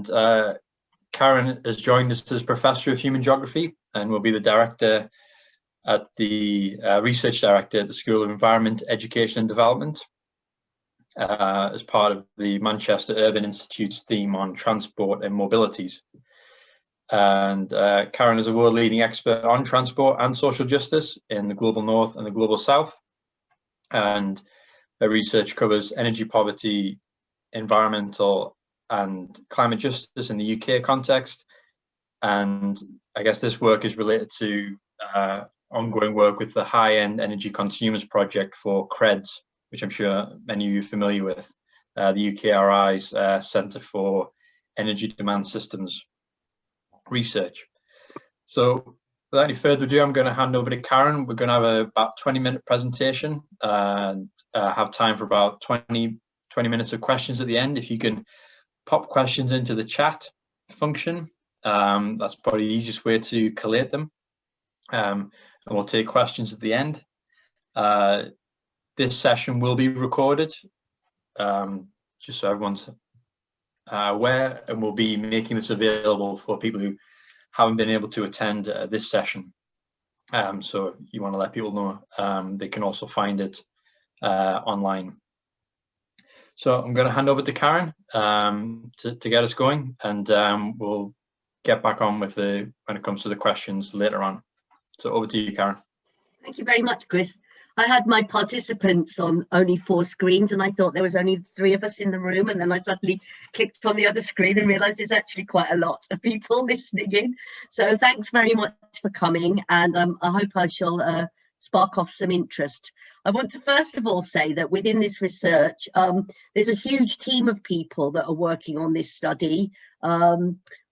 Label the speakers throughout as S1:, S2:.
S1: And Karen has joined us as Professor of Human Geography and will be the Director at the Research Director at the School of Environment, Education and Development as part of the Manchester Urban Institute's theme on transport and mobilities. And Karen is a world-leading expert on transport and social justice in the global north and the global south. And her research covers energy poverty, environmental and climate justice in the UK context. And I guess this work is related to ongoing work with the High-End Energy Consumers Project for CREDS, which I'm sure many of you are familiar with, the UKRI's Centre for Energy Demand Systems Research. So without any further ado, I'm going to hand over to Karen. We're going to have about 20-minute presentation and have time for about 20 minutes of questions at the end. If you can pop questions into the chat function, that's probably the easiest way to collate them. And we'll take questions at the end. This session will be recorded, just so everyone's aware, and we'll be making this available for people who haven't been able to attend this session. So you want to let people know they can also find it online. So I'm going to hand over to Karen to get us going, and we'll get back on with when it comes to the questions later on. So over to you, Karen.
S2: Thank you very much, Chris. I had my participants on only 4 screens, and I thought there was only 3 of us in the room, and then I suddenly clicked on the other screen and realized there's actually quite a lot of people listening in. So thanks very much for coming, and I hope I shall spark off some interest. I want to first of all say that within this research, there's a huge team of people that are working on this study.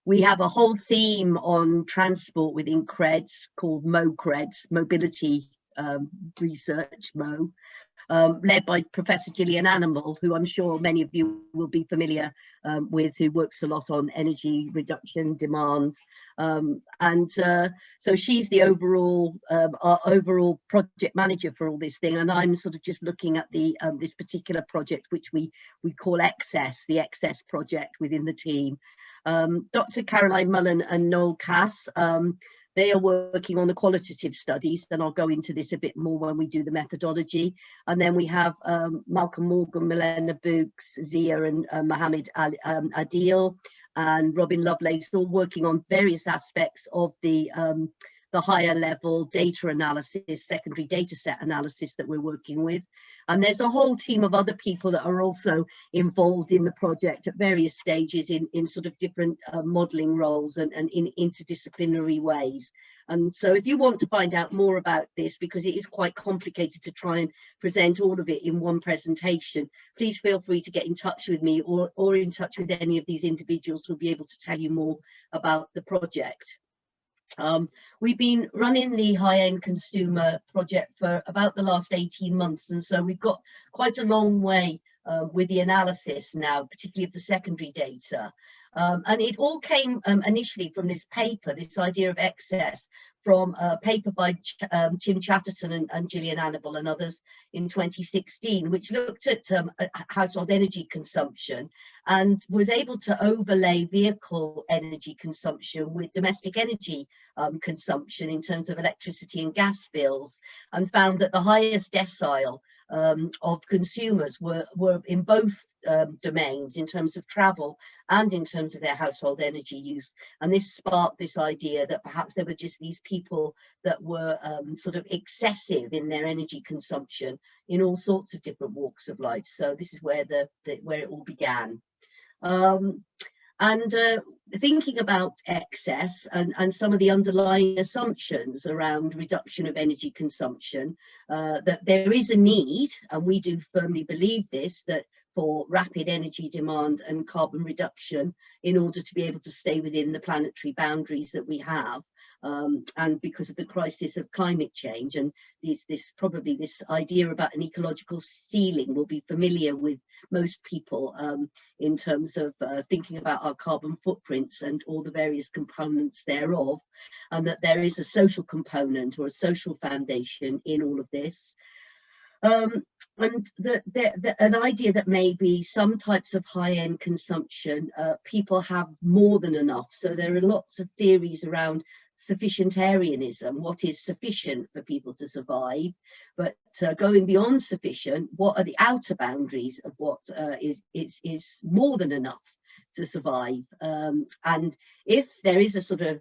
S2: We have a whole theme on transport within CREDS called MoCREDS, Mobility Research, Mo, led by Professor Gillian Animal, who I'm sure many of you will be familiar with, who works a lot on energy reduction, demand. So she's the our overall project manager for all this thing, and I'm sort of just looking at the this particular project, which we call Excess, the Excess project within the team. Dr. Caroline Mullen and Noel Cass, they are working on the qualitative studies, and I'll go into this a bit more when we do the methodology. And then we have Malcolm Morgan, Milena Books, Zia and Mohammed Adil and Robin Lovelace, all working on various aspects of the higher level data analysis, secondary data set analysis that we're working with. And there's a whole team of other people that are also involved in the project at various stages in sort of different modelling roles and in interdisciplinary ways. And so if you want to find out more about this, because it is quite complicated to try and present all of it in one presentation, please feel free to get in touch with me or in touch with any of these individuals who'll be able to tell you more about the project. We've been running the high-end consumer project for about the last 18 months, and so we've got quite a long way with the analysis now, particularly of the secondary data. And it all came initially from this paper, this idea of excess, from a paper by Tim Chatterton and Gillian Annable and others in 2016, which looked at household energy consumption and was able to overlay vehicle energy consumption with domestic energy consumption in terms of electricity and gas bills, and found that the highest decile of consumers were in both domains in terms of travel and in terms of their household energy use. And this sparked this idea that perhaps there were just these people that were sort of excessive in their energy consumption in all sorts of different walks of life. So this is where where it all began. Thinking about excess and some of the underlying assumptions around reduction of energy consumption, that there is a need, and we do firmly believe this, that for rapid energy demand and carbon reduction in order to be able to stay within the planetary boundaries that we have, and because of the crisis of climate change. And this idea about an ecological ceiling will be familiar with most people in terms of thinking about our carbon footprints and all the various components thereof, and that there is a social component or a social foundation in all of this. And an idea that maybe some types of high-end consumption, people have more than enough. So there are lots of theories around sufficientarianism, what is sufficient for people to survive, but going beyond sufficient, what are the outer boundaries of what is more than enough to survive? And if there is a sort of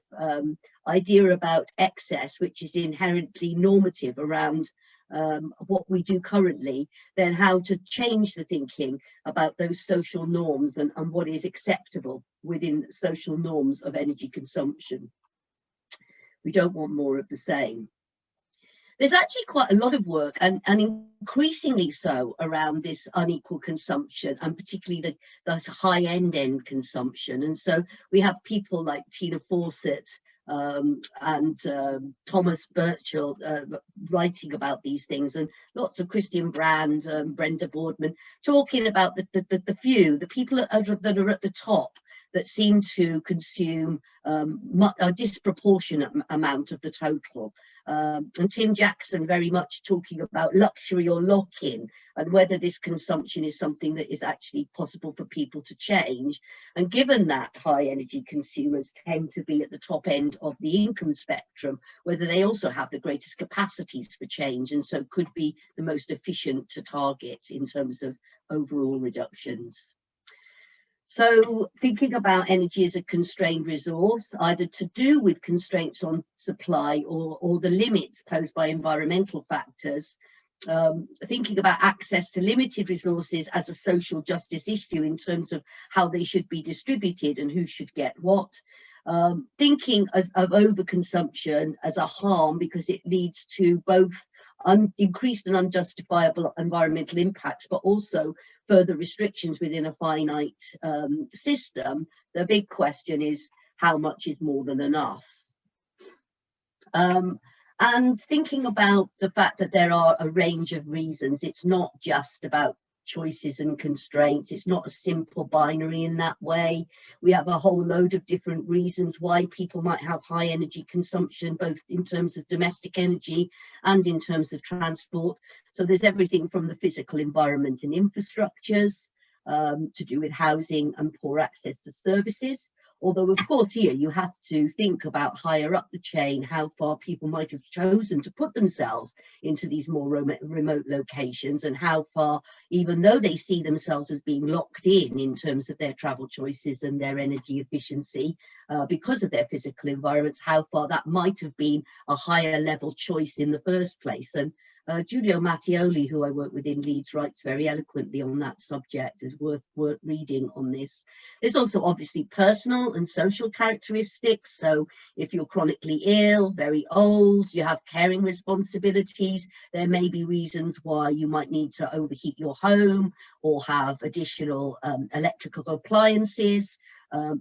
S2: idea about excess, which is inherently normative around what we do currently, then how to change the thinking about those social norms and what is acceptable within social norms of energy consumption. We don't want more of the same. There's actually quite a lot of work, and increasingly so, around this unequal consumption, and particularly the high-end consumption. And so we have people like Tina Fawcett and Thomas Burchell writing about these things, and lots of Christian Brand, Brenda Boardman, talking about the few, the people that are at the top, that seem to consume a disproportionate amount of the total. And Tim Jackson very much talking about luxury or lock-in, and whether this consumption is something that is actually possible for people to change. And given that high energy consumers tend to be at the top end of the income spectrum, whether they also have the greatest capacities for change, and so could be the most efficient to target in terms of overall reductions. So thinking about energy as a constrained resource, either to do with constraints on supply or the limits posed by environmental factors, thinking about access to limited resources as a social justice issue in terms of how they should be distributed and who should get what. Thinking of overconsumption as a harm because it leads to both increased and unjustifiable environmental impacts, but also further restrictions within a finite system. The big question is, how much is more than enough? And thinking about the fact that there are a range of reasons, it's not just about choices and constraints. It's not a simple binary in that way. We have a whole load of different reasons why people might have high energy consumption, both in terms of domestic energy and in terms of transport. So there's everything from the physical environment and infrastructures to do with housing and poor access to services. Although, of course, here you have to think about higher up the chain, how far people might have chosen to put themselves into these more remote locations, and how far, even though they see themselves as being locked in terms of their travel choices and their energy efficiency because of their physical environments, how far that might have been a higher level choice in the first place. And Giulio Mattioli, who I work with in Leeds, writes very eloquently on that subject. Is worth reading on this. There's also obviously personal and social characteristics. So if you're chronically ill, very old, you have caring responsibilities, there may be reasons why you might need to overheat your home or have additional electrical appliances.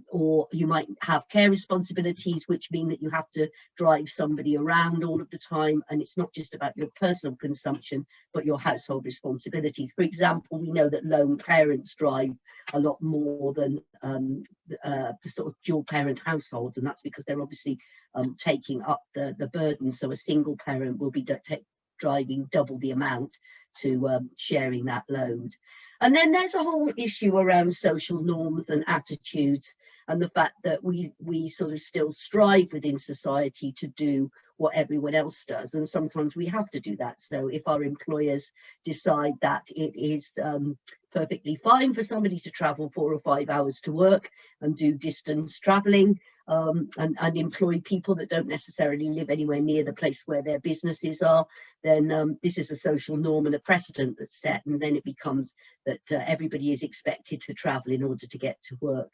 S2: Or you might have care responsibilities, which mean that you have to drive somebody around all of the time, and it's not just about your personal consumption but your household responsibilities. For example, we know that lone parents drive a lot more than the sort of dual parent households, and that's because they're obviously taking up the burden. So a single parent will be driving double the amount to sharing that load. And then there's a whole issue around social norms and attitudes, and the fact that we sort of still strive within society to do what everyone else does, and sometimes we have to do that. So if our employers decide that it is perfectly fine for somebody to travel 4 or 5 hours to work and do distance traveling, and employ people that don't necessarily live anywhere near the place where their businesses are, then this is a social norm and a precedent that's set, and then it becomes that everybody is expected to travel in order to get to work.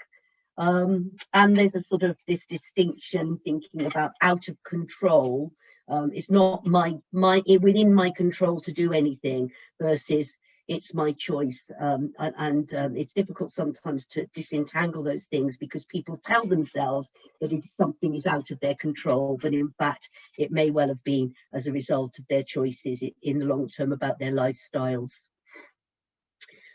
S2: And there's a sort of this distinction, thinking about out of control. It's not within my control to do anything versus it's my choice, and it's difficult sometimes to disentangle those things, because people tell themselves that something is out of their control, but in fact it may well have been as a result of their choices in the long term about their lifestyles.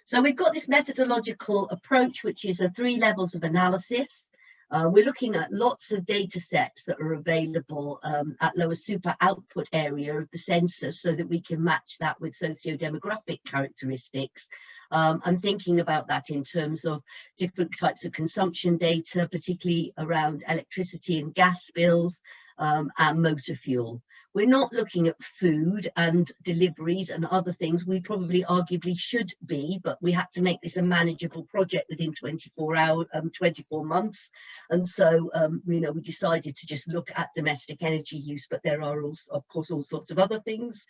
S2: So we've got this methodological approach, which is 3 levels of analysis. We're looking at lots of data sets that are available at lower super output area of the census so that we can match that with socio-demographic characteristics, and thinking about that in terms of different types of consumption data, particularly around electricity and gas bills, and motor fuel. We're not looking at food and deliveries and other things. We probably arguably should be, but we had to make this a manageable project within 24 months. And so, we decided to just look at domestic energy use, but there are also, of course, all sorts of other things.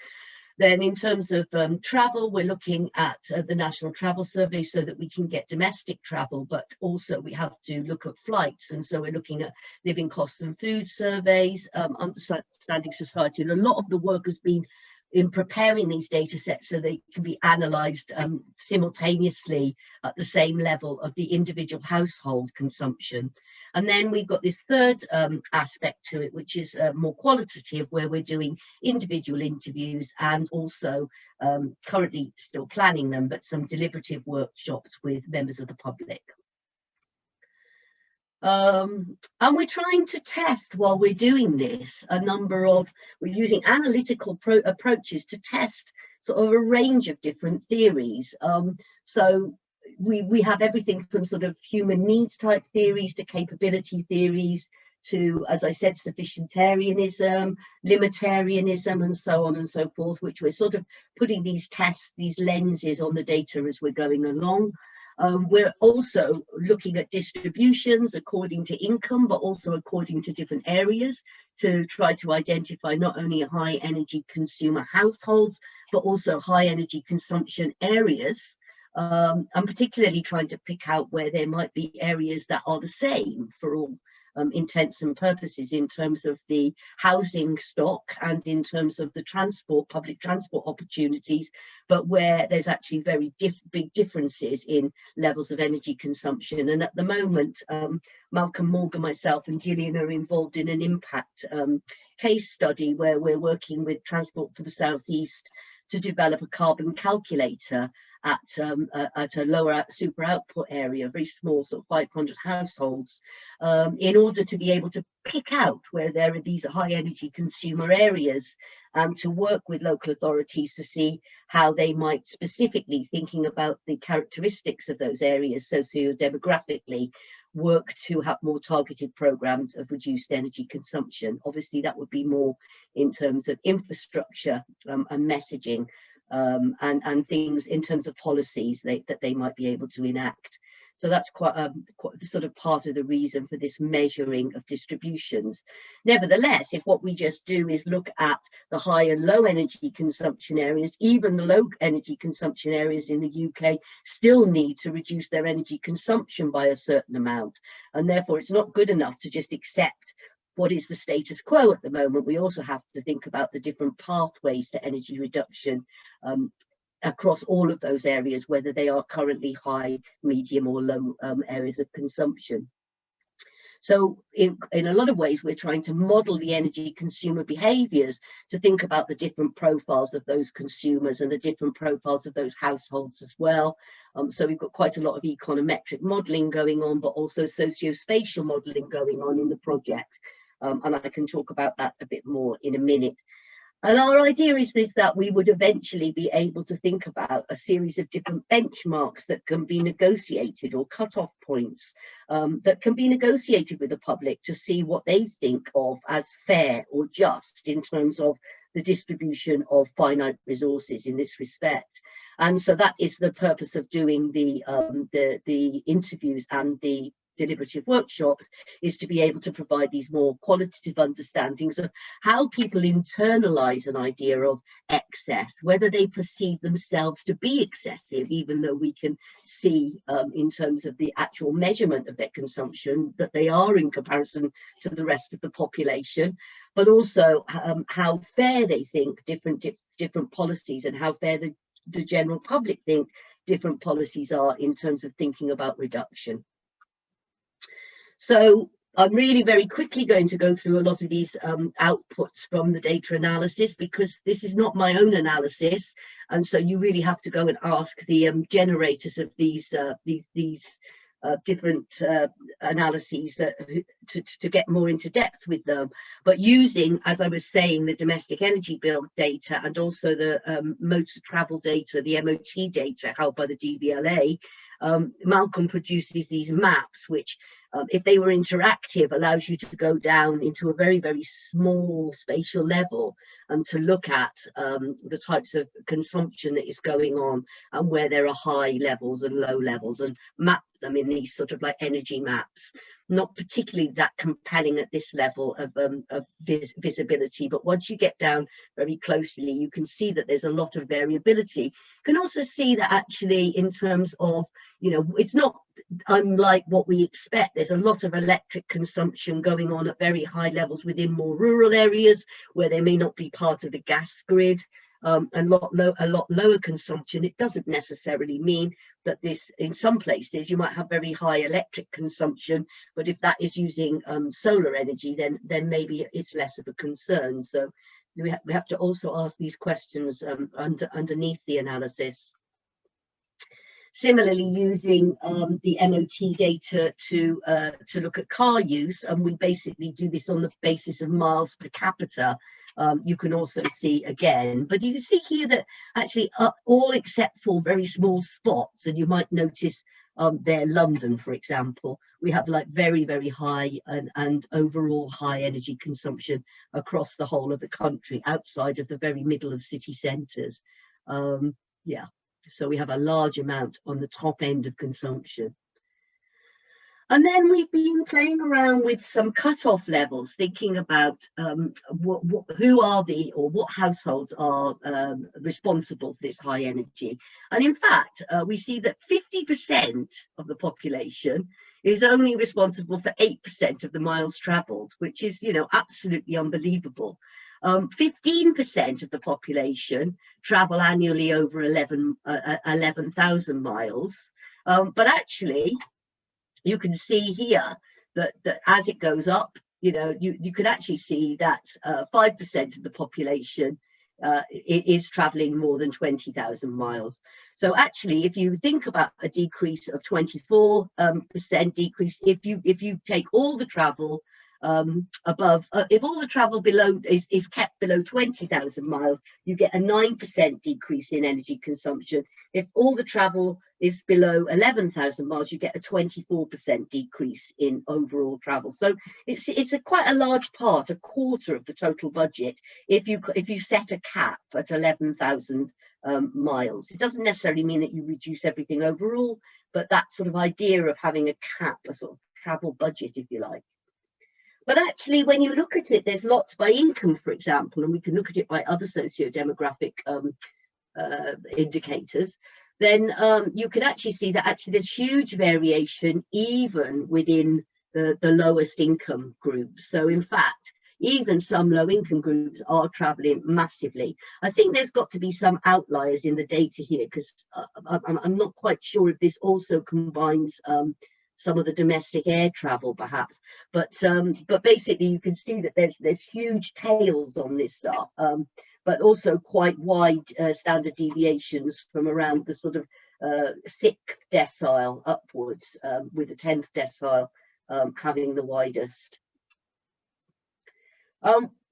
S2: Then in terms of travel, we're looking at the National Travel Survey so that we can get domestic travel, but also we have to look at flights. And so we're looking at living costs and food surveys, understanding society. And a lot of the work has been in preparing these data sets so they can be analysed simultaneously at the same level of the individual household consumption. And then we've got this third aspect to it, which is more qualitative, where we're doing individual interviews and also currently still planning them, but some deliberative workshops with members of the public. And we're trying to test while we're doing this we're using analytical approaches to test sort of a range of different theories. So we have everything from sort of human needs type theories to capability theories to, as I said, sufficientarianism, limitarianism, and so on and so forth, which we're sort of putting these tests, these lenses on the data as we're going along. We're also looking at distributions according to income, but also according to different areas to try to identify not only high energy consumer households, but also high energy consumption areas. I'm particularly trying to pick out where there might be areas that are the same for all intents and purposes in terms of the housing stock and in terms of the public transport opportunities, but where there's actually very big differences in levels of energy consumption. And at the moment, Malcolm Morgan, myself and Gillian are involved in an impact case study where we're working with Transport for the South East to develop a carbon calculator at a lower super output area, very small, sort of 500 households, in order to be able to pick out where there are these high energy consumer areas and to work with local authorities to see how they might specifically, thinking about the characteristics of those areas socio-demographically, work to have more targeted programs of reduced energy consumption. Obviously, that would be more in terms of infrastructure and messaging, and things in terms of policies that they might be able to enact. So that's quite sort of part of the reason for this measuring of distributions. Nevertheless, if what we just do is look at the high and low energy consumption areas, even the low energy consumption areas in the UK still need to reduce their energy consumption by a certain amount. And therefore, it's not good enough to just accept what is the status quo at the moment. We also have to think about the different pathways to energy reduction across all of those areas, whether they are currently high, medium or low areas of consumption. So in a lot of ways, we're trying to model the energy consumer behaviours to think about the different profiles of those consumers and the different profiles of those households as well. So we've got quite a lot of econometric modelling going on, but also socio-spatial modelling going on in the project. And I can talk about that a bit more in a minute. And our idea is that we would eventually be able to think about a series of different benchmarks that can be negotiated, or cut-off points that can be negotiated with the public to see what they think of as fair or just in terms of the distribution of finite resources in this respect. And so that is the purpose of doing the interviews and the deliberative workshops, is to be able to provide these more qualitative understandings of how people internalize an idea of excess, whether they perceive themselves to be excessive, even though we can see in terms of the actual measurement of their consumption that they are in comparison to the rest of the population, but also how fair they think different policies and how fair the general public think different policies are in terms of thinking about reduction. So I'm really very quickly going to go through a lot of these outputs from the data analysis, because this is not my own analysis, and so you really have to go and ask the generators of these different analyses to get more into depth with them, but using, as I was saying, the domestic energy bill data and also the motor travel data, the MOT data held by the DVLA. Malcolm produces these maps which, if they were interactive, allows you to go down into a very, very small spatial level and to look at the types of consumption that is going on and where there are high levels and low levels, and map them in these sort of like energy maps. Not particularly that compelling at this level of visibility, but once you get down very closely, you can see that there's a lot of variability. You can also see that actually in terms of, you know, it's not unlike what we expect. There's a lot of electric consumption going on at very high levels within more rural areas where they may not be part of the gas grid. A lot lower consumption. It doesn't necessarily mean that this, in some places you might have very high electric consumption, but if that is using solar energy, then maybe it's less of a concern. So we have to also ask these questions underneath the analysis. Similarly, using the MOT data to look at car use, and we basically do this on the basis of miles per capita. You can also see again, but you can see here that actually all except for very small spots, and you might notice there London, for example, we have like very, very high and overall high energy consumption across the whole of the country outside of the very middle of city centres. Yeah. So we have a large amount on the top end of consumption. And then we've been playing around with some cutoff levels, thinking about who are the, or what households are responsible for this high energy. And in fact, we see that 50% of the population is only responsible for 8% of the miles travelled, which is, you know, absolutely unbelievable. 15% of the population travel annually over 11,000 miles. But actually, you can see here that as it goes up, you know, you could actually see that 5% of the population is traveling more than 20,000 miles. So actually, if you think about a decrease of 24% decrease, if you take all the travel above, if all the travel below is kept below 20,000 miles, you get a 9% decrease in energy consumption. If all the travel is below 11,000 miles, you get a 24% decrease in overall travel. So it's quite a large part, a quarter of the total budget, if you set a cap at 11,000 miles. It doesn't necessarily mean that you reduce everything overall, but that sort of idea of having a cap, a sort of travel budget, if you like. But actually, when you look at it, there's lots by income, for example, and we can look at it by other socio-demographic indicators. Then you can actually see that actually there's huge variation even within the lowest income groups. So in fact, even some low income groups are traveling massively. I think there's got to be some outliers in the data here, because I'm not quite sure if this also combines some of the domestic air travel perhaps, but basically you can see that there's huge tails on this stuff, but also quite wide standard deviations from around the sort of 6th decile upwards, with the 10th decile having the widest.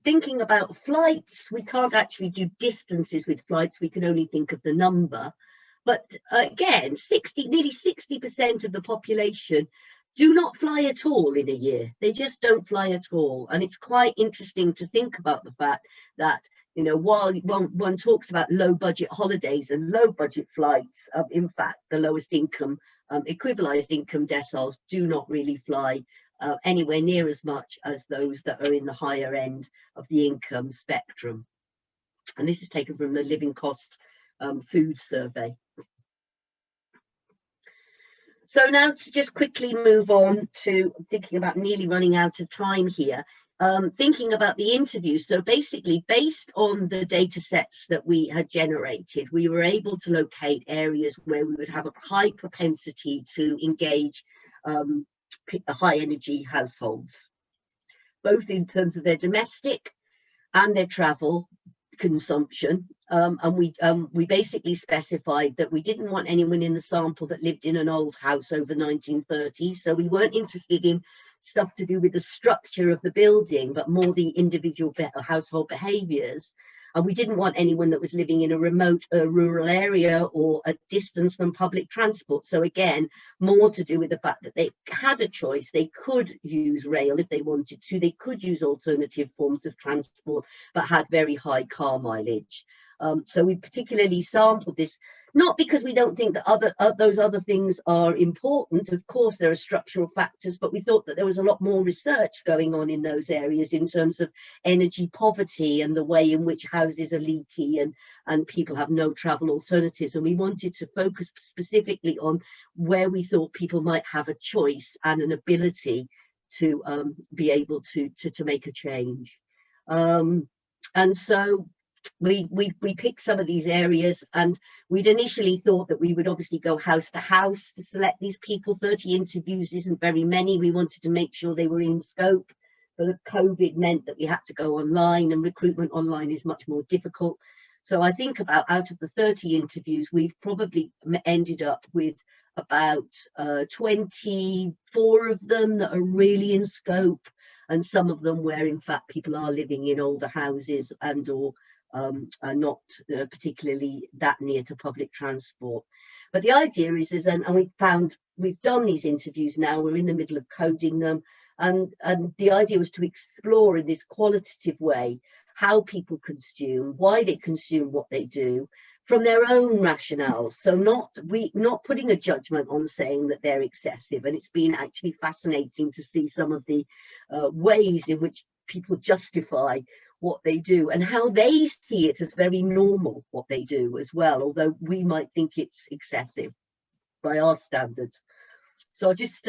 S2: Thinking about flights, we can't actually do distances with flights, we can only think of the number. But again, nearly 60% of the population do not fly at all in a year. They just don't fly at all. And it's quite interesting to think about the fact that, you know, while one talks about low budget holidays and low budget flights, in fact, the lowest income, equivalized income deciles do not really fly anywhere near as much as those that are in the higher end of the income spectrum. And this is taken from the Living Cost Food Survey. So now to just quickly move on to thinking about nearly running out of time here, thinking about the interviews. So basically, based on the data sets that we had generated, we were able to locate areas where we would have a high propensity to engage high energy households, both in terms of their domestic and their travel, consumption, and we basically specified that we didn't want anyone in the sample that lived in an old house over 1930, so we weren't interested in stuff to do with the structure of the building, but more the individual household behaviours. And we didn't want anyone that was living in a remote rural area or a distance from public transport. So again, more to do with the fact that they had a choice. They could use rail if they wanted to. They could use alternative forms of transport, but had very high car mileage. So we particularly sampled this, not because we don't think that those other things are important. Of course, there are structural factors, but we thought that there was a lot more research going on in those areas in terms of energy poverty and the way in which houses are leaky and people have no travel alternatives. And we wanted to focus specifically on where we thought people might have a choice and an ability to be able to make a change. And so we picked some of these areas, and we'd initially thought that we would obviously go house to house to select these people. 30 interviews isn't very many. We wanted to make sure they were in scope, but COVID meant that we had to go online, and recruitment online is much more difficult. So I think out of the 30 interviews, we've probably ended up with about 24 of them that are really in scope, and some of them where in fact people are living in older houses and or are not particularly that near to public transport. But the idea is and we've done these interviews now, we're in the middle of coding them, and the idea was to explore in this qualitative way how people consume, why they consume what they do, from their own rationales. So not putting a judgment on saying that they're excessive. And it's been actually fascinating to see some of the ways in which people justify what they do and how they see it as very normal what they do as well, although we might think it's excessive by our standards. So I just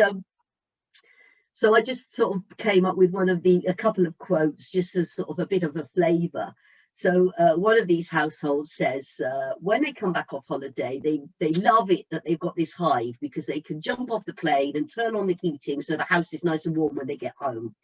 S2: sort of came up with a couple of quotes just as sort of a bit of a flavour. So one of these households says when they come back off holiday, they love it that they've got this hive because they can jump off the plane and turn on the heating so the house is nice and warm when they get home.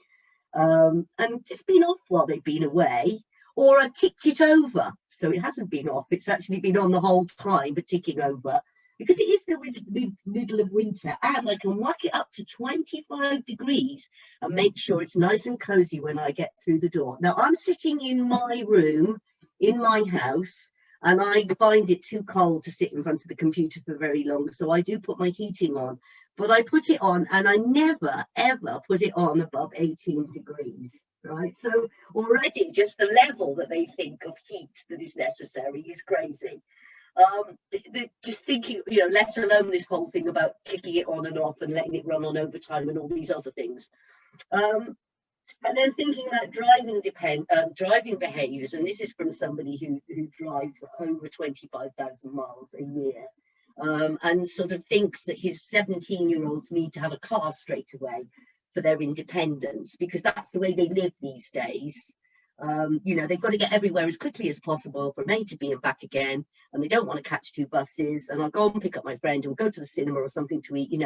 S2: And just been off while they've been away, or I ticked it over. So it hasn't been off, it's actually been on the whole time, but ticking over. Because it is the middle of winter, and I can whack it up to 25 degrees and make sure it's nice and cozy when I get through the door. Now, I'm sitting in my room, in my house, and I find it too cold to sit in front of the computer for very long. So I do put my heating on, but I put it on, and I never, ever put it on above 18 degrees, right? So already just the level that they think of heat that is necessary is crazy. Just thinking, let alone this whole thing about kicking it on and off and letting it run on overtime and all these other things. And then thinking about driving behaviours, and this is from somebody who drives over 25,000 miles a year, and sort of thinks that his 17-year-olds need to have a car straight away for their independence, because that's the way they live these days. They've got to get everywhere as quickly as possible from A to B and back again, and they don't want to catch two buses, and I'll go and pick up my friend and we'll go to the cinema or something to eat,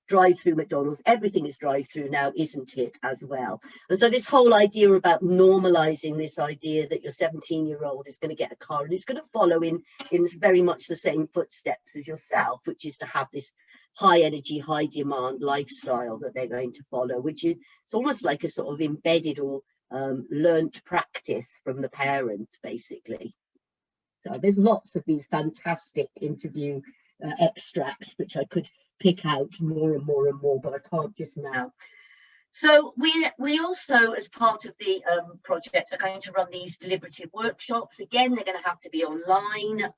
S2: drive through McDonald's. Everything is drive through now, isn't it, as well? And so this whole idea about normalizing this idea that your 17-year-old is going to get a car and is going to follow in very much the same footsteps as yourself, which is to have this high energy, high demand lifestyle that they're going to follow, which is, it's almost like a sort of embedded or learnt practice from the parent, basically. So there's lots of these fantastic interview extracts which I could pick out more and more and more, but I can't just now. So we also, as part of the project, are going to run these deliberative workshops. Again, they're going to have to be online.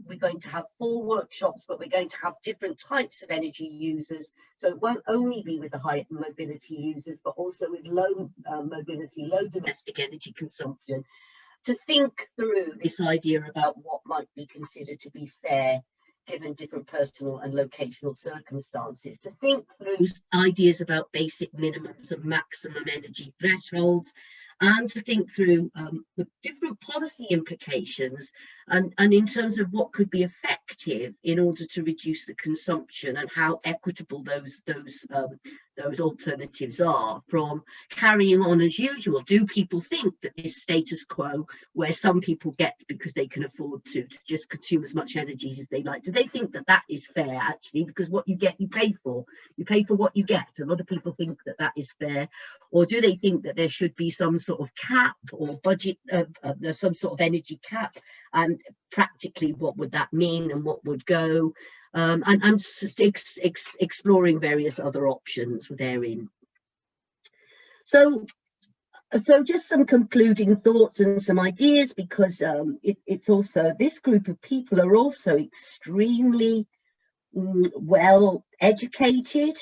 S2: We're going to have 4 workshops, but we're going to have different types of energy users. So it won't only be with the high mobility users, but also with low mobility, low domestic energy consumption, to think through this idea about what might be considered to be fair given different personal and locational circumstances, to think through ideas about basic minimums and maximum energy thresholds, and to think through the different policy implications and in terms of what could be effective in order to reduce the consumption, and how equitable those alternatives are from carrying on as usual. Do people think that this status quo, where some people get, because they can afford to just consume as much energy as they like, do they think that that is fair, actually? Because what you get, you pay for what you get. A lot of people think that that is fair. Or do they think that there should be some sort of cap or budget, some sort of energy cap, and practically what would that mean and what would go? And exploring various other options therein. So just some concluding thoughts and some ideas, because it's also, this group of people are also extremely well educated.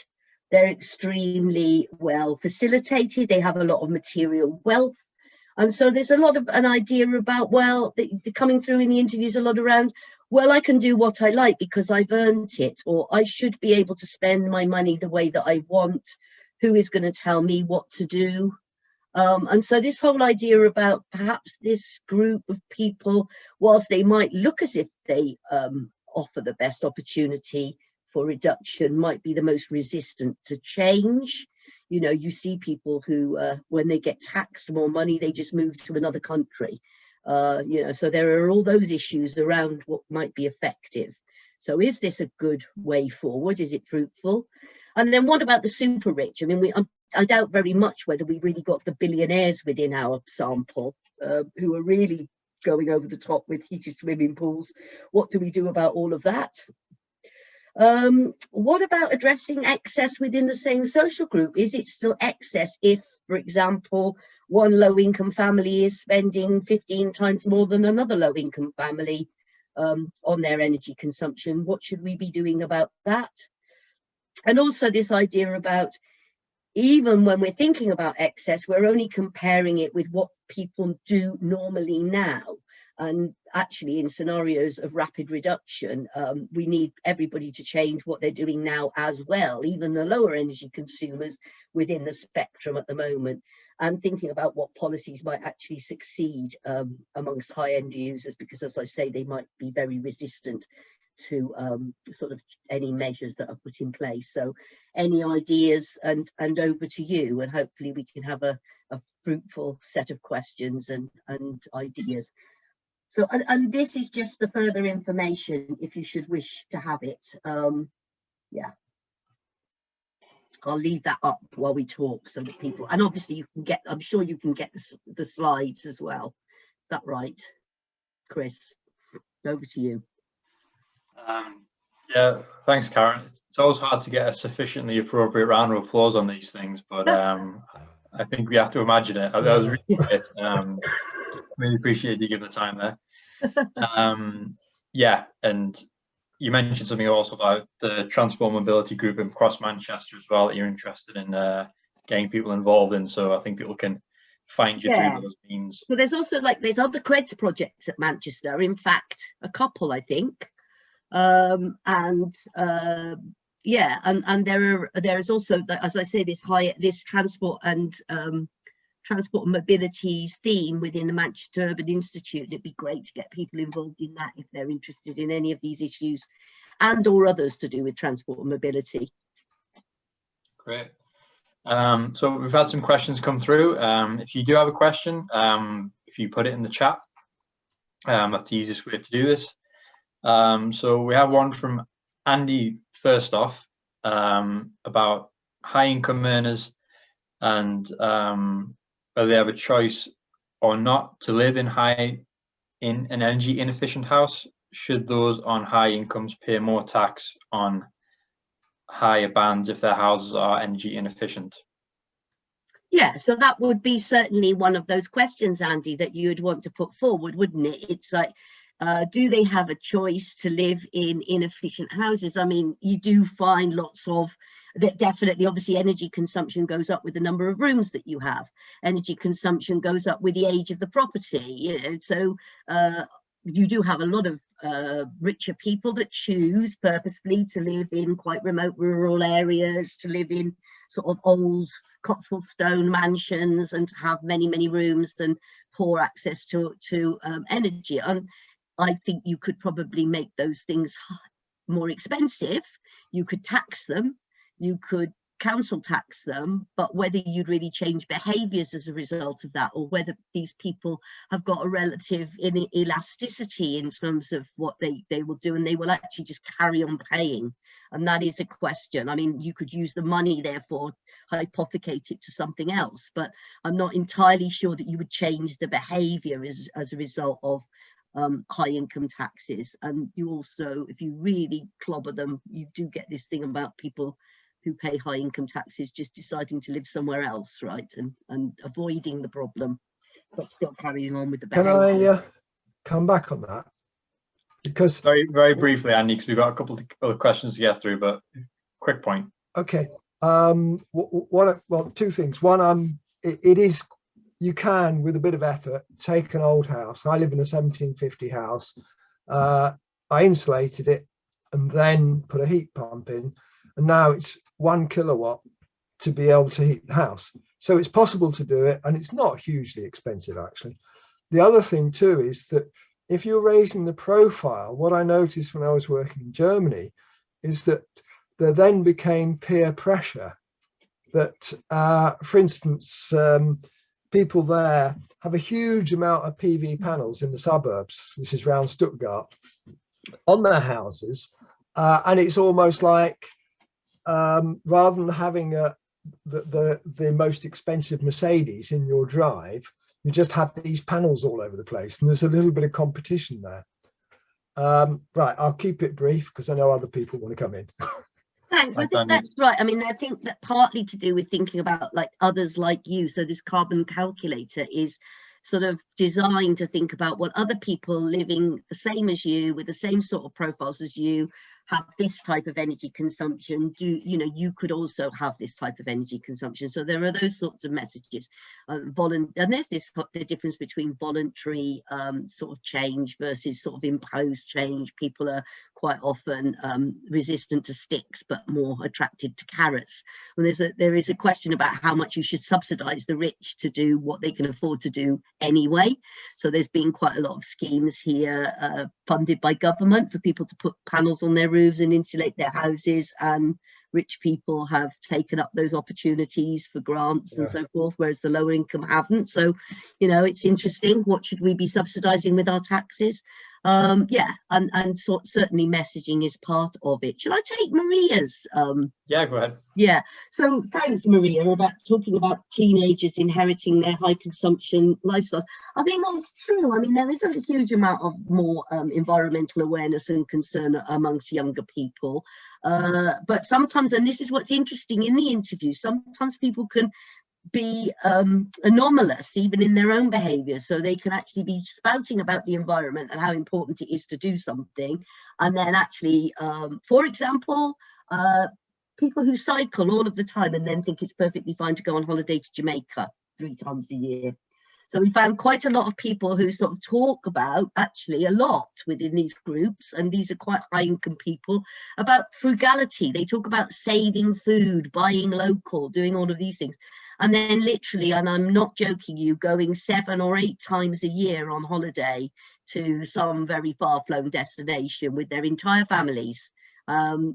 S2: They're extremely well facilitated. They have a lot of material wealth. And so there's a lot of an idea about, well, coming through in the interviews, a lot around, well, I can do what I like because I've earned it, or I should be able to spend my money the way that I want. Who is going to tell me what to do? And so this whole idea about perhaps this group of people, whilst they might look as if they offer the best opportunity for reduction, might be the most resistant to change. You know, you see people who, when they get taxed more money, they just move to another country. You know, so there are all those issues around what might be effective. So is this a good way forward? Is it fruitful? And then what about the super rich? I mean, I doubt very much whether we really got the billionaires within our sample who are really going over the top with heated swimming pools. What do we do about all of that? What about addressing excess within the same social group? Is it still excess if, for example, one low-income family is spending 15 times more than another low-income family on their energy consumption? What should we be doing about that? And also this idea about, even when we're thinking about excess, we're only comparing it with what people do normally now. And actually, in scenarios of rapid reduction, we need everybody to change what they're doing now as well, even the lower energy consumers within the spectrum at the moment, and thinking about what policies might actually succeed amongst high-end users, because, as I say, they might be very resistant to sort of any measures that are put in place. So any ideas, and over to you, and hopefully we can have a fruitful set of questions and ideas. So, and this is just the further information if you should wish to have it. Yeah, I'll leave that up while we talk so that people, and obviously you can get, I'm sure you can get the slides as well. Is that right, Chris? Over to you.
S1: Yeah, thanks, Karen. It's always hard to get a sufficiently appropriate round of applause on these things, but I think we have to imagine it. That was really great. Really appreciate you giving the time there. Yeah, and you mentioned something also about the transport mobility group across Manchester as well that you're interested in getting people involved in. So I think people can find you through those means.
S2: So there's also, like, there's other creds projects at Manchester. In fact, a couple, I think. Yeah, and there is also, as I say, this transport and transport and mobility's theme within the Manchester Urban Institute. It'd be great to get people involved in that if they're interested in any of these issues and or others to do with transport and mobility.
S1: Great. So we've had some questions come through. If you do have a question, if you put it in the chat, that's the easiest way to do this. So we have one from Andy first off, about high income earners and whether they have a choice or not to live in an energy inefficient house. Should those on high incomes pay more tax on higher bands if their houses are energy inefficient?
S2: Yeah, so that would be certainly one of those questions, Andy, that you would want to put forward, wouldn't it? It's like, do they have a choice to live in inefficient houses? I mean, you do find lots of that. Definitely, obviously, energy consumption goes up with the number of rooms that you have. Energy consumption goes up with the age of the property. You know, so you do have a lot of richer people that choose purposefully to live in quite remote rural areas, to live in sort of old Cotswold stone mansions, and to have many rooms and poor access to energy. I think you could probably make those things more expensive. You could tax them, you could council tax them, but whether you'd really change behaviours as a result of that, or whether these people have got a relative elasticity in terms of what they will do, and they will actually just carry on paying. And that is a question. I mean, you could use the money, therefore hypothecate it to something else, but I'm not entirely sure that you would change the behaviour as a result of high income taxes. And you also, if you really clobber them, you do get this thing about people who pay high income taxes just deciding to live somewhere else, right, and avoiding the problem but still carrying on with the behavior.
S3: Can I come back on that? Because
S1: very briefly, Andy, because we've got a couple of other questions to get through, but quick point.
S3: Okay. Well, two things. One, it is, you can, with a bit of effort, take an old house. I live in a 1750 house. I insulated it and then put a heat pump in, and now it's 1 kilowatt to be able to heat the house. So it's possible to do it, and it's not hugely expensive, actually. The other thing too is that if you're raising the profile, what I noticed when I was working in Germany is that there then became peer pressure that, for instance, people there have a huge amount of PV panels in the suburbs, this is around Stuttgart, on their houses, and it's almost like rather than having the most expensive Mercedes in your drive, you just have these panels all over the place, and there's a little bit of competition there. Right, I'll keep it brief because I know other people want to come in.
S2: Thanks. I think that's right. I mean, I think that partly to do with thinking about like others like you. So this carbon calculator is sort of designed to think about what other people living the same as you, with the same sort of profiles as you, have this type of energy consumption. Do you know, you could also have this type of energy consumption. So there are those sorts of messages. And there's the difference between voluntary sort of change versus sort of imposed change. People are quite often resistant to sticks but more attracted to carrots. And there is a question about how much you should subsidize the rich to do what they can afford to do anyway. So there's been quite a lot of schemes here funded by government for people to put panels on their roofs and insulate their houses, and rich people have taken up those opportunities for grants and so forth, whereas the lower income haven't. So, you know, it's interesting. What should we be subsidizing with our taxes? And certainly messaging is part of it. Shall I take Maria's?
S1: Yeah, go ahead.
S2: Yeah, so thanks, Maria, about talking about teenagers inheriting their high consumption lifestyles. I think that's true. I mean, there is a huge amount of more environmental awareness and concern amongst younger people. But sometimes, and this is what's interesting in the interview, sometimes people can be anomalous even in their own behavior, so they can actually be spouting about the environment and how important it is to do something, and then actually for example people who cycle all of the time and then think it's perfectly fine to go on holiday to Jamaica 3 times a year. So we found quite a lot of people who sort of talk about, actually a lot within these groups, and these are quite high income people, about frugality. They talk about saving food, buying local, doing all of these things. And then literally, and I'm not joking you, going 7 or 8 times a year on holiday to some very far-flung destination with their entire families,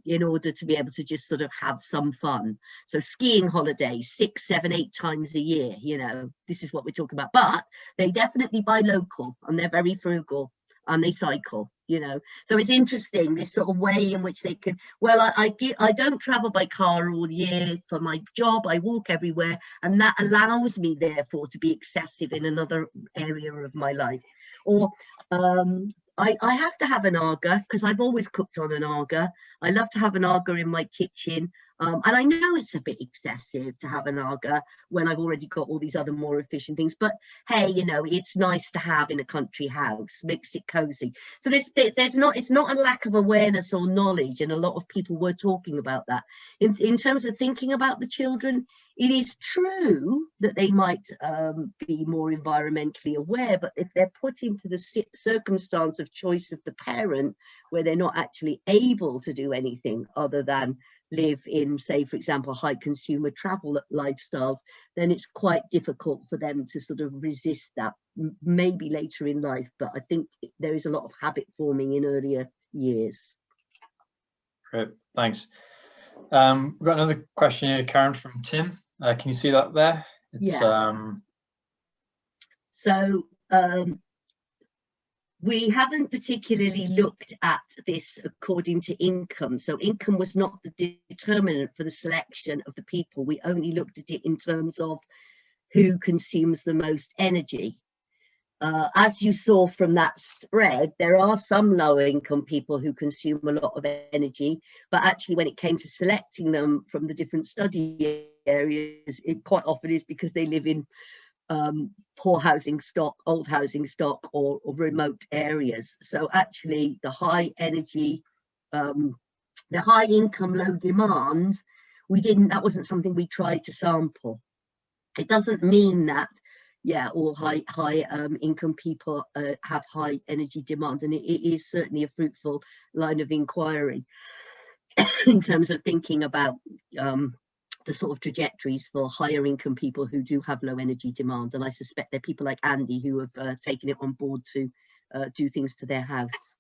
S2: in order to be able to just sort of have some fun. So skiing holidays 6, 7, 8 times a year, you know, this is what we're talking about. But they definitely buy local, and they're very frugal, and they cycle, you know. So it's interesting, this sort of way in which they can, well, I don't travel by car all year for my job, I walk everywhere, and that allows me therefore to be excessive in another area of my life. Or I have to have an Aga because I've always cooked on an Aga. I love to have an Aga in my kitchen. And I know it's a bit excessive to have an Aga when I've already got all these other more efficient things. But hey, you know, it's nice to have in a country house, makes it cozy. So it's not a lack of awareness or knowledge. And a lot of people were talking about that. In terms of thinking about the children, it is true that they might be more environmentally aware, but if they're put into the circumstance of choice of the parent, where they're not actually able to do anything other than live in, say, for example, high consumer travel lifestyles, then it's quite difficult for them to sort of resist that, maybe later in life. But I think there is a lot of habit forming in earlier years.
S1: Great, thanks. We've got another question here, Karen, from Tim. Can you see that there? It's,
S2: yeah. So we haven't particularly looked at this according to income. So income was not the determinant for the selection of the people. We only looked at it in terms of who consumes the most energy. As you saw from that spread, there are some lower income people who consume a lot of energy, but actually when it came to selecting them from the different study areas, it quite often is because they live in poor housing stock, old housing stock, or remote areas. So actually the high energy, the high income, low demand, that wasn't something we tried to sample. It doesn't mean that, yeah, all high income people have high energy demand, and it is certainly a fruitful line of inquiry in terms of thinking about the sort of trajectories for higher income people who do have low energy demand. And I suspect there are people like Andy who have taken it on board to do things to their house.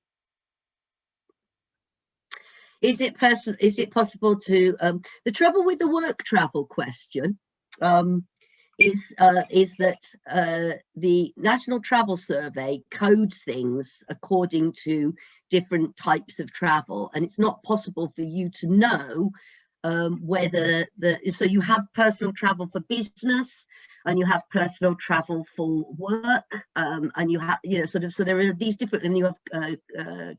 S2: Is it possible to, the trouble with the work travel question is that the National Travel Survey codes things according to different types of travel, and it's not possible for you to know whether so you have personal travel for business and you have personal travel for work, and you have, you know, sort of, so there are these different, and you have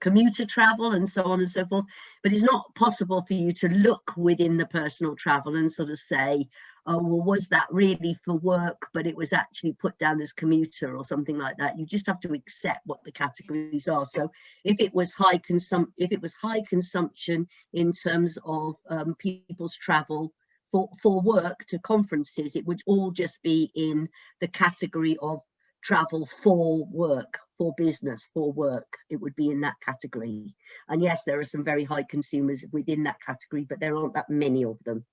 S2: commuter travel and so on and so forth, but it's not possible for you to look within the personal travel and sort of say, oh, well, was that really for work, but it was actually put down as commuter or something like that. You just have to accept what the categories are. So if it was high consumption in terms of people's travel for work to conferences, it would all just be in the category of travel for work, for business, for work. It would be in that category. And yes, there are some very high consumers within that category, but there aren't that many of them.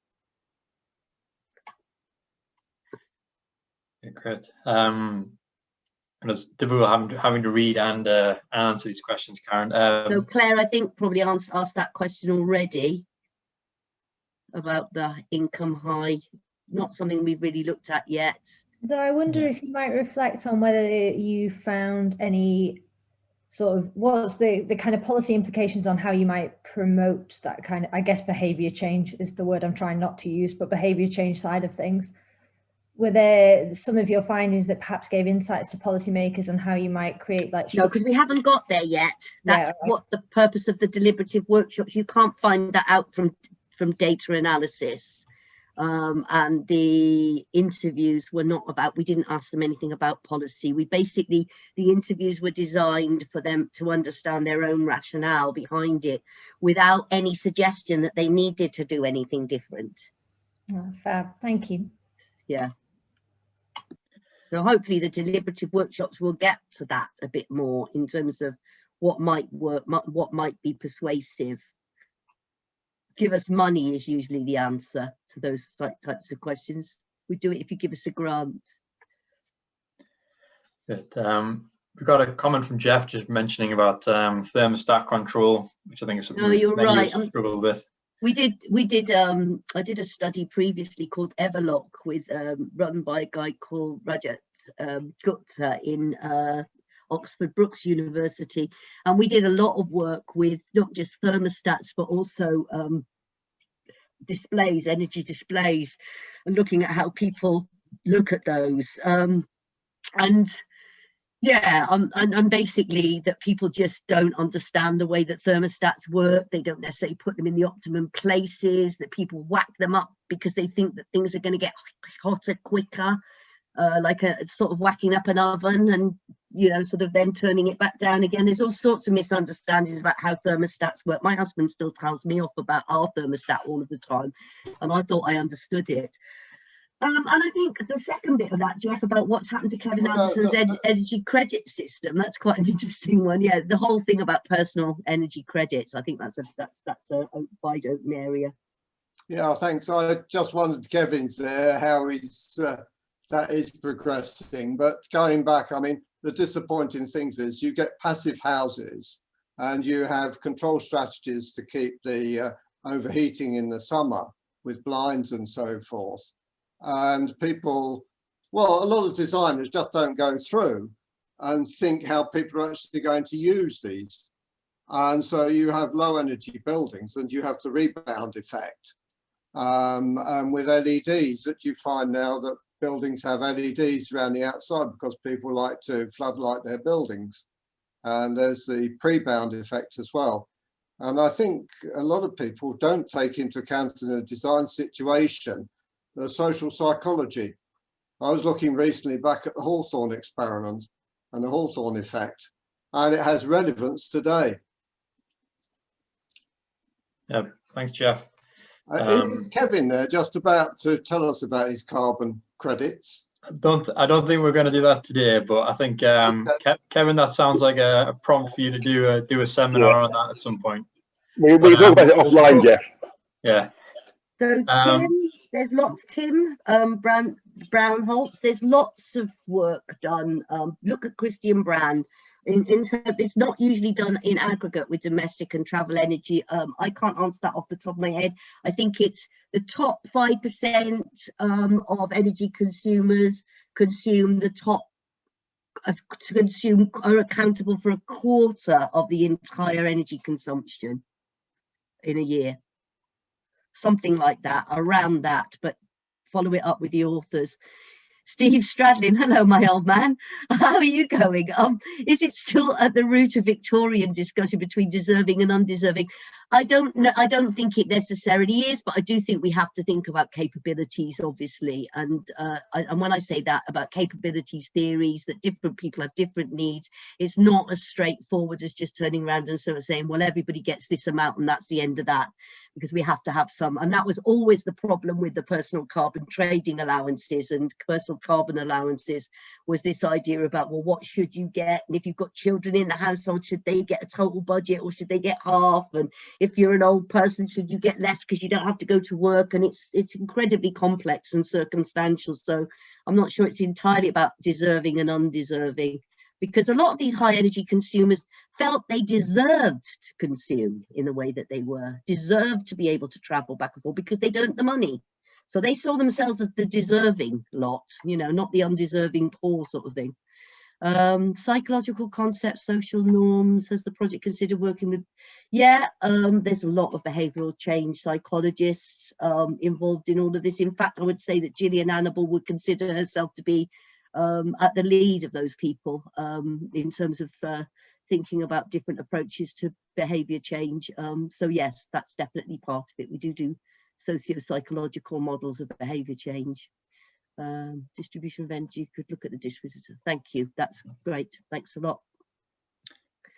S1: Okay, great. And it's difficult having to read and answer these questions, Karen.
S2: So Claire, I think probably asked that question already about the income high, not something we've really looked at yet.
S4: So I wonder if you might reflect on whether you found any sort of, what's the kind of policy implications on how you might promote that kind of, I guess behaviour change is the word I'm trying not to use, but behaviour change side of things. Were there some of your findings that perhaps gave insights to policymakers on how you might create like...
S2: No, because we haven't got there yet. That's what the purpose of the deliberative workshops. You can't find that out from data analysis. And the interviews were not about, we didn't ask them anything about policy. We basically, the interviews were designed for them to understand their own rationale behind it without any suggestion that they needed to do anything different.
S4: Oh, fab, thank you.
S2: Yeah. So hopefully the deliberative workshops will get to that a bit more in terms of what might work, what might be persuasive. Give us money is usually the answer to those types of questions. We do it if you give us a grant.
S1: Good. We got a comment from Jeff just mentioning about thermostat control, which I think is something
S2: you're right.
S1: Struggled with.
S2: I did a study previously called Everlock with run by a guy called Rajat Gupta in Oxford Brookes University, and we did a lot of work with not just thermostats but also displays, energy displays, and looking at how people look at those, and basically that people just don't understand the way that thermostats work. They don't necessarily put them in the optimum places, that people whack them up because they think that things are going to get hotter quicker, like a sort of whacking up an oven and, you know, sort of then turning it back down again. There's all sorts of misunderstandings about how thermostats work. My husband still tells me off about our thermostat all of the time, and I thought I understood it. And I think the second bit of that, Jeff, about what's happened to Kevin Anderson's energy credit system, that's quite an interesting one. Yeah, the whole thing about personal energy credits, I think that's a wide open area.
S5: Yeah, thanks. I just wondered, Kevin's there, how he's that is progressing. But going back, I mean, the disappointing things is you get passive houses and you have control strategies to keep the overheating in the summer with blinds and so forth. And people, well, a lot of designers just don't go through and think how people are actually going to use these. And so you have low energy buildings and you have the rebound effect. And with LEDs, that you find now that buildings have LEDs around the outside because people like to floodlight their buildings. And there's the pre-bound effect as well. And I think a lot of people don't take into account in a design situation the social psychology. I was looking recently back at the Hawthorne experiment and the Hawthorne effect, and it has relevance today.
S1: Yeah, thanks, Jeff.
S5: Is Kevin there just about to tell us about his carbon credits?
S1: I don't think we're going to do that today, but I think Kevin, that sounds like a prompt for you to do a seminar on that at some point.
S6: We'll talk about it offline, Jeff.
S1: Yeah.
S2: So Tim, there's lots. Tim Brownholtz, there's lots of work done. Look at Christian Brand. It's not usually done in aggregate with domestic and travel energy. I can't answer that off the top of my head. I think it's the top 5% of energy consumers are accountable for a quarter of the entire energy consumption in a year. Something like that, around that, but follow it up with the authors. Steve Stradlin, hello, my old man. How are you going? Is it still at the root of Victorian discussion between deserving and undeserving? I don't know. I don't think it necessarily is, but I do think we have to think about capabilities, obviously. And when I say that about capabilities theories, that different people have different needs, it's not as straightforward as just turning around and sort of saying, well, everybody gets this amount and that's the end of that, because we have to have some. And that was always the problem with the personal carbon trading allowances and personal carbon allowances, was this idea about, well, what should you get? And if you've got children in the household, should they get a total budget or should they get half? And if you're an old person, should you get less because you don't have to go to work? And it's incredibly complex and circumstantial. So I'm not sure it's entirely about deserving and undeserving, because a lot of these high energy consumers felt they deserved to consume in the way that they were, deserved to be able to travel back and forth because they'd earned the money. So they saw themselves as the deserving lot, you know, not the undeserving poor sort of thing. Psychological concepts, social norms. Has the project considered working with? Yeah, there's a lot of behavioural change psychologists involved in all of this. In fact, I would say that Gillian Annable would consider herself to be at the lead of those people in terms of thinking about different approaches to behaviour change. So yes, that's definitely part of it. We do socio-psychological models of behaviour change. Distribution of energy, could look at the distributor. Thank you, that's great, thanks a lot.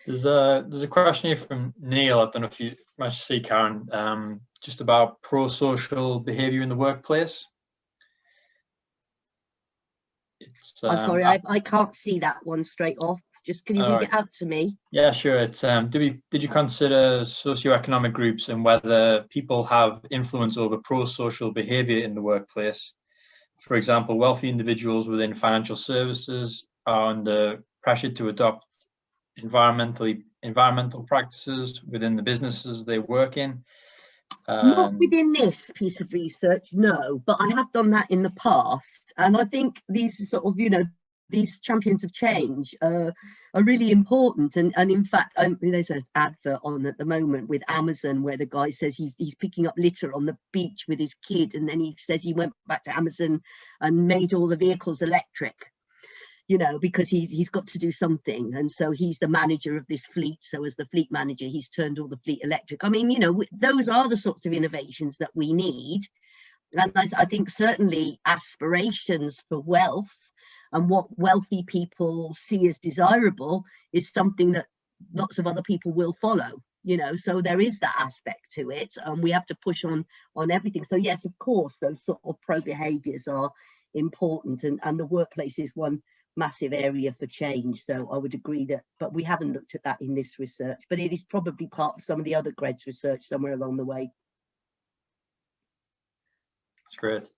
S1: There's a question here from Neil. I don't know if you managed to see, Karen, just about pro-social behaviour in the workplace.
S2: I'm sorry, I can't see that one straight off. Just can you read it out to me?
S1: Yeah, sure. It's did you consider socioeconomic groups and whether people have influence over pro-social behaviour in the workplace? For example, wealthy individuals within financial services are under pressure to adopt environmental practices within the businesses they work in.
S2: Not within this piece of research, no, but I have done that in the past, and I think these are sort of, you know, these champions of change are really important. And in fact, there's an advert on at the moment with Amazon where the guy says he's picking up litter on the beach with his kid, and then he says he went back to Amazon and made all the vehicles electric, you know, because he's got to do something. And so he's the manager of this fleet. So as the fleet manager, he's turned all the fleet electric. I mean, you know, those are the sorts of innovations that we need. And I think certainly aspirations for wealth and what wealthy people see as desirable is something that lots of other people will follow. you know, so there is that aspect to it, and we have to push on everything. So yes, of course, those sort of pro behaviors are important, and the workplace is one massive area for change. So I would agree that, but we haven't looked at that in this research, but it is probably part of some of the other Greg's research somewhere along the way.
S1: That's great.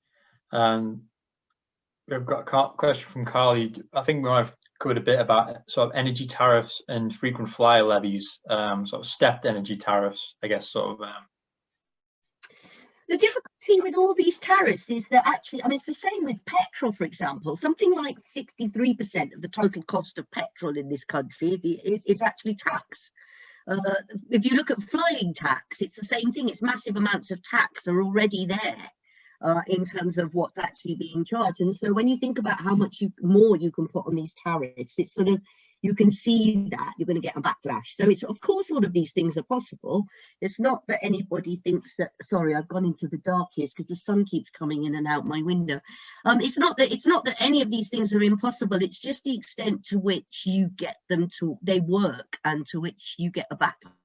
S1: We've got a question from Carly. I think we might have covered a bit about sort of energy tariffs and frequent flyer levies, sort of stepped energy tariffs, I guess, sort of.
S2: The difficulty with all these tariffs is that actually, I mean, it's the same with petrol, for example. Something like 63% of the total cost of petrol in this country is actually tax. If you look at flying tax, it's the same thing. It's massive amounts of tax are already there. In terms of what's actually being charged. And so when you think about how much more you can put on these tariffs, it's sort of, you can see that you're going to get a backlash. So it's, of course, all of these things are possible. It's not that anybody thinks that, sorry, I've gone into the dark here because the sun keeps coming in and out my window. It's not that any of these things are impossible. It's just the extent to which you get them to, they work, and to which you get a backlash,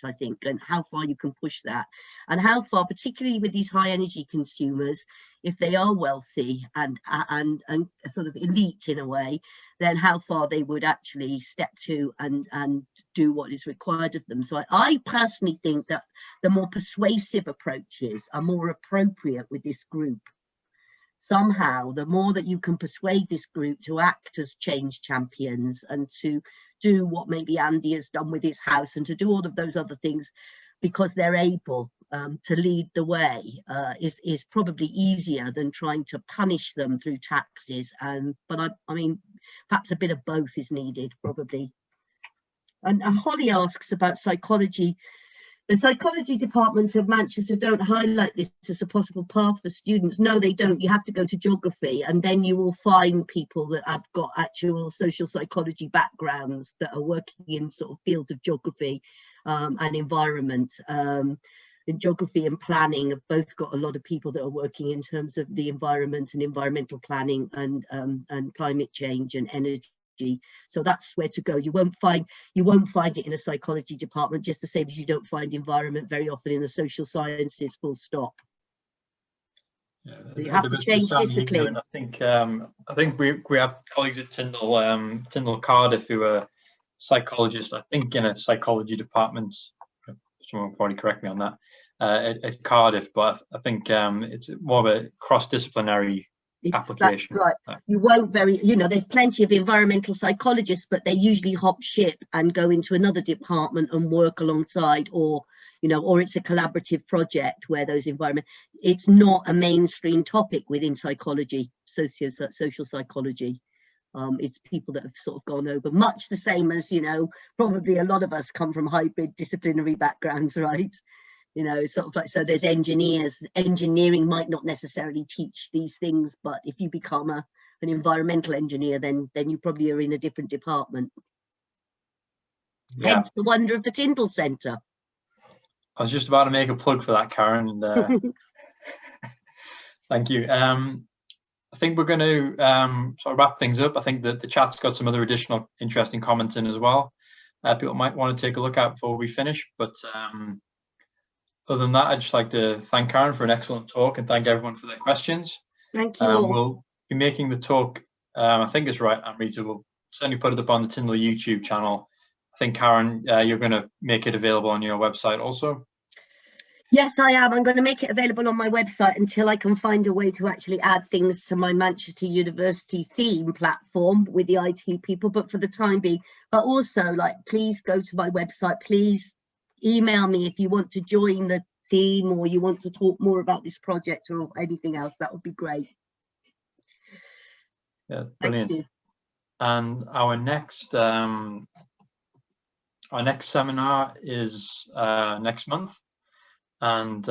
S2: I think, and how far you can push that, and how far, particularly with these high energy consumers, if they are wealthy and sort of elite in a way, then how far they would actually step to and do what is required of them. So I personally think that the more persuasive approaches are more appropriate with this group. Somehow, the more that you can persuade this group to act as change champions and to do what maybe Andy has done with his house, and to do all of those other things because they're able to lead the way, is probably easier than trying to punish them through taxes. But I mean, perhaps a bit of both is needed, probably. And Holly asks about psychology. The psychology departments of Manchester don't highlight this as a possible path for students. No, they don't. You have to go to geography, and then you will find people that have got actual social psychology backgrounds that are working in sort of fields of geography and environment. In geography and planning have both got a lot of people that are working in terms of the environment and environmental planning and climate change and energy. So that's where to go. You won't find it in a psychology department, just the same as you don't find environment very often in the social sciences, full stop. Yeah, so you have to change discipline.
S1: I think we have colleagues at Tyndall Cardiff who are psychologists, I think, in a psychology department. Someone will probably correct me on that, at Cardiff, but I think it's more of a cross-disciplinary application.
S2: That's right. You won't there's plenty of environmental psychologists, but they usually hop ship and go into another department and work alongside, or it's a collaborative project where those it's not a mainstream topic within psychology, social psychology. It's people that have sort of gone over, much the same as, probably a lot of us come from hybrid disciplinary backgrounds, right? Sort of like, so there's engineers. Engineering might not necessarily teach these things, but if you become an environmental engineer, then you probably are in a different department. Yeah. Hence the wonder of the Tyndall Centre.
S1: I was just about to make a plug for that, Karen, and thank you. I think we're going to sort of wrap things up. I think that the chat's got some other additional interesting comments in as well. People might want to take a look at before we finish, but other than that, I'd just like to thank Karen for an excellent talk and thank everyone for their questions.
S2: Thank you all.
S1: We'll be making the talk, I think it's right, Amrita, we'll certainly put it up on the Tyndall YouTube channel. I think, Karen, you're going to make it available on your website also.
S2: Yes, I am. I'm going to make it available on my website until I can find a way to actually add things to my Manchester University theme platform with the IT people, but for the time being. But also, please go to my website. Please email me if you want to join the theme or you want to talk more about this project or anything else. That would be great.
S1: Yeah, brilliant. And our next seminar is next month. And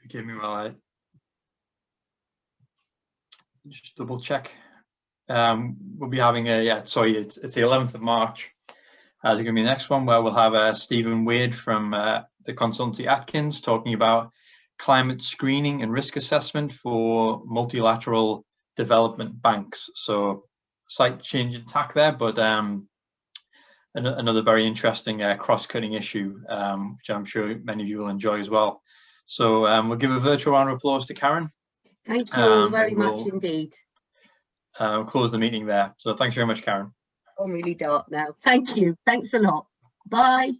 S1: forgive me while I just double check. We'll be having it's the 11th of March. There's going to be the next one where we'll have Stephen Wade from the consultancy Atkins talking about climate screening and risk assessment for multilateral development banks. So slight change in tack there, but another very interesting cross-cutting issue, which I'm sure many of you will enjoy as well. So we'll give a virtual round of applause to Karen.
S2: Thank you all very much indeed.
S1: We'll close the meeting there. So thanks very much, Karen.
S2: I'm really dark now. Thank you. Thanks a lot. Bye.